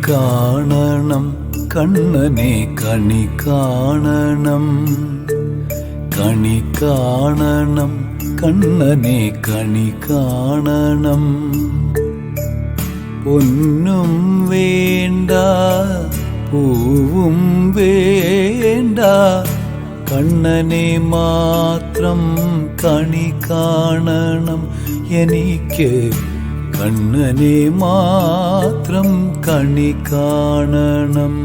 കാണണം കണ്ണനെ കണി കാണണം, കണി കാണണം കണ്ണനെ കണി കാണണം. പൊന്നും വേണ്ട പൂവും വേണ്ട, കണ്ണനെ മാത്രം കണി കാണണം എനിക്ക്, കണ്ണനെ മാത്രം കണി കാണണം.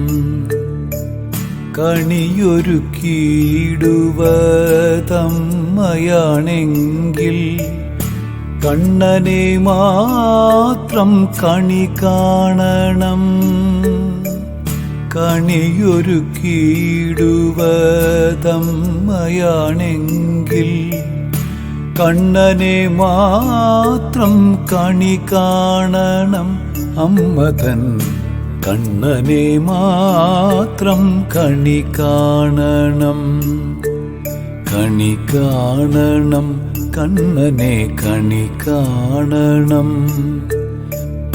കണിയൊരുക്കിയിടുവതമ്മയാണെങ്കിൽ കണ്ണനെ മാത്രം കണി കാണണം. കണിയൊരുക്കിയിടുവതമ്മയാണെങ്കിൽ കണ്ണനെ മാത്രം കണി കാണണം. അമ്മതൻ കണ്ണനെ മാത്രം കണി കാണണം, കണി കാണണം കണ്ണനെ കണി കാണണം,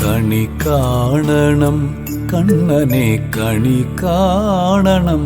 കണി കാണണം കണ്ണനെ കണി കാണണം.